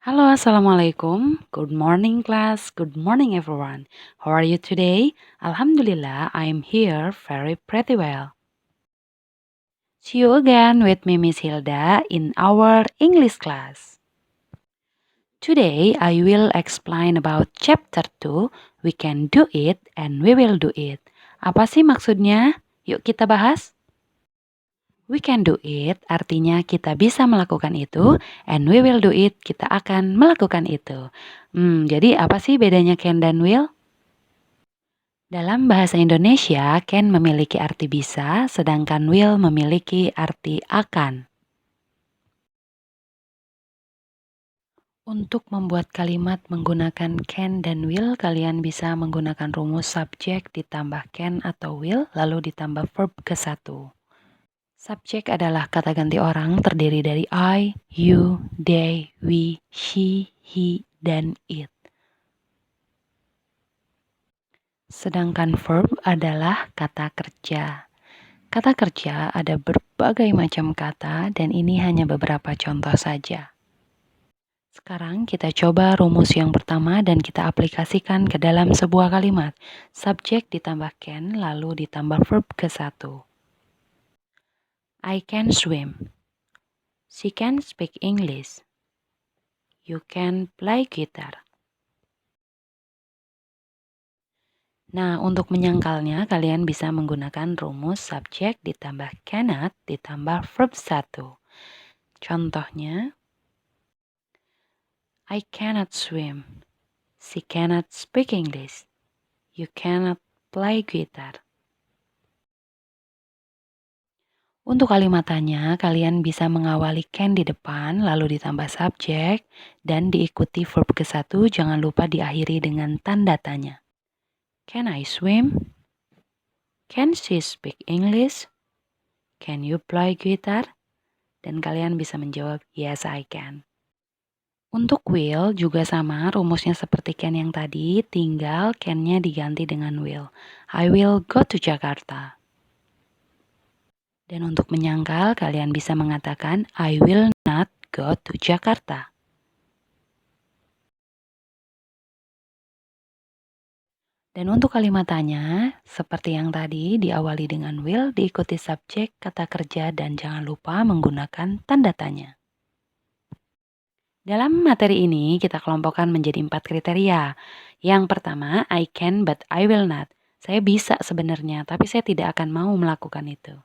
Halo, Assalamualaikum. Good morning, class. Good morning, everyone. How are you today? Alhamdulillah, I am here very pretty well. See you again with me, Miss Hilda, in our English class. Today, I will explain about chapter 2. We can do it and we will do it. Apa sih maksudnya? Yuk kita bahas. We can do it artinya kita bisa melakukan itu, and we will do it, kita akan melakukan itu. Jadi apa sih bedanya can dan will? Dalam bahasa Indonesia, can memiliki arti bisa, sedangkan will memiliki arti akan. Untuk membuat kalimat menggunakan can dan will, kalian bisa menggunakan rumus subjek ditambah can atau will, lalu ditambah verb ke satu. Subjek adalah kata ganti orang terdiri dari I, you, they, we, she, he, dan it. Sedangkan verb adalah kata kerja. Kata kerja ada berbagai macam kata dan ini hanya beberapa contoh saja. Sekarang kita coba rumus yang pertama dan kita aplikasikan ke dalam sebuah kalimat. Subjek ditambah can lalu ditambah verb ke satu. I can swim. She can speak English. You can play guitar. Nah, untuk menyangkalnya kalian bisa menggunakan rumus subjek ditambah cannot ditambah verb 1. Contohnya, I cannot swim. She cannot speak English. You cannot play guitar. Untuk kalimat tanya, kalian bisa mengawali can di depan, lalu ditambah subjek, dan diikuti verb ke satu, jangan lupa diakhiri dengan tanda tanya. Can I swim? Can she speak English? Can you play guitar? Dan kalian bisa menjawab, yes I can. Untuk will juga sama, rumusnya seperti can yang tadi, tinggal can-nya diganti dengan will. I will go to Jakarta. Dan untuk menyangkal, kalian bisa mengatakan I will not go to Jakarta. Dan untuk kalimat tanya, seperti yang tadi, diawali dengan will, diikuti subjek, kata kerja, dan jangan lupa menggunakan tanda tanya. Dalam materi ini, kita kelompokkan menjadi 4 kriteria. Yang pertama, I can but I will not. Saya bisa sebenarnya, tapi saya tidak akan mau melakukan itu.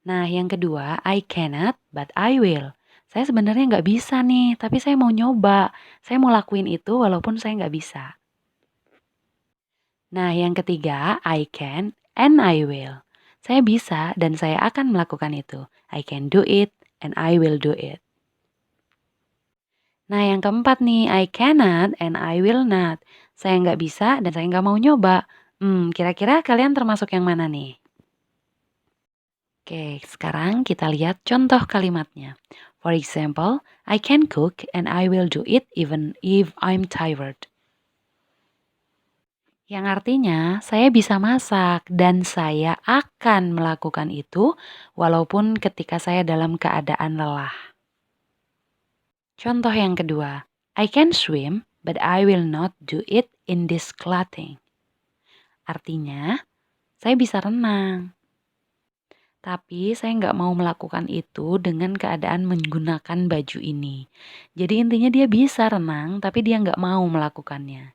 Nah, yang kedua, I cannot but I will. Saya sebenarnya nggak bisa nih, tapi saya mau nyoba. Saya mau lakuin itu walaupun saya nggak bisa. Nah, yang ketiga, I can and I will. Saya bisa dan saya akan melakukan itu. I can do it and I will do it. Nah, yang keempat nih, I cannot and I will not. Saya nggak bisa dan saya nggak mau nyoba. Kira-kira kalian termasuk yang mana nih? Oke, sekarang kita lihat contoh kalimatnya. For example, I can cook and I will do it even if I'm tired. Yang artinya, saya bisa masak dan saya akan melakukan itu walaupun ketika saya dalam keadaan lelah. Contoh yang kedua, I can swim but I will not do it in this clothing. Artinya, saya bisa renang. Tapi saya nggak mau melakukan itu dengan keadaan menggunakan baju ini. Jadi intinya dia bisa renang, tapi dia nggak mau melakukannya.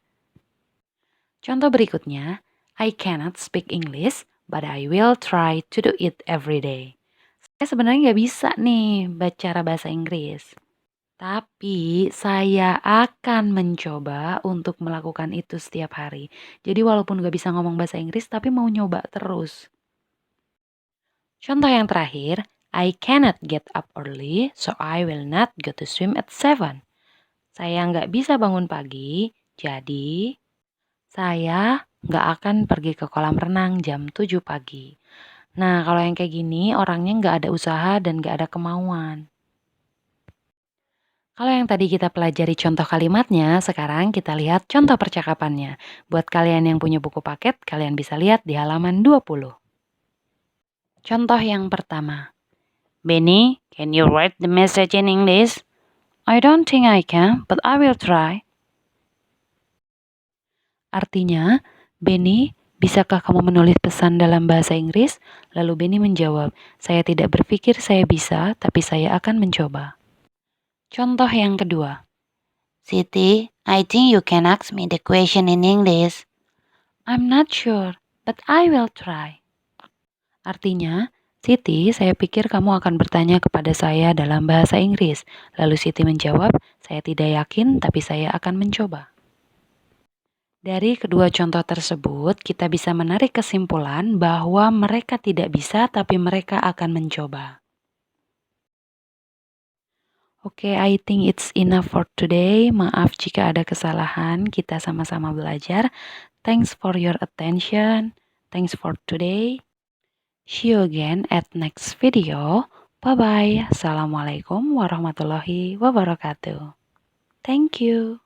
Contoh berikutnya, I cannot speak English, but I will try to do it every day. Saya sebenarnya nggak bisa nih baca bahasa Inggris. Tapi saya akan mencoba untuk melakukan itu setiap hari. Jadi walaupun nggak bisa ngomong bahasa Inggris, tapi mau nyoba terus. Contoh yang terakhir, I cannot get up early, so I will not go to swim at 7. Saya nggak bisa bangun pagi, jadi saya nggak akan pergi ke kolam renang jam 7 pagi. Nah, kalau yang kayak gini, orangnya nggak ada usaha dan nggak ada kemauan. Kalau yang tadi kita pelajari contoh kalimatnya, sekarang kita lihat contoh percakapannya. Buat kalian yang punya buku paket, kalian bisa lihat di halaman 20. Contoh yang pertama. Benny, can you write the message in English? I don't think I can, but I will try. Artinya, Benny, bisakah kamu menulis pesan dalam bahasa Inggris? Lalu Benny menjawab, saya tidak berpikir saya bisa, tapi saya akan mencoba. Contoh yang kedua. Siti, I think you can ask me the question in English. I'm not sure, but I will try. Artinya, Siti, saya pikir kamu akan bertanya kepada saya dalam bahasa Inggris. Lalu Siti menjawab, saya tidak yakin, tapi saya akan mencoba. Dari kedua contoh tersebut, kita bisa menarik kesimpulan bahwa mereka tidak bisa, tapi mereka akan mencoba. Oke, I think it's enough for today. Maaf jika ada kesalahan, kita sama-sama belajar. Thanks for your attention. Thanks for today. See you again at next video. Bye-bye. Assalamualaikum warahmatullahi wabarakatuh. Thank you.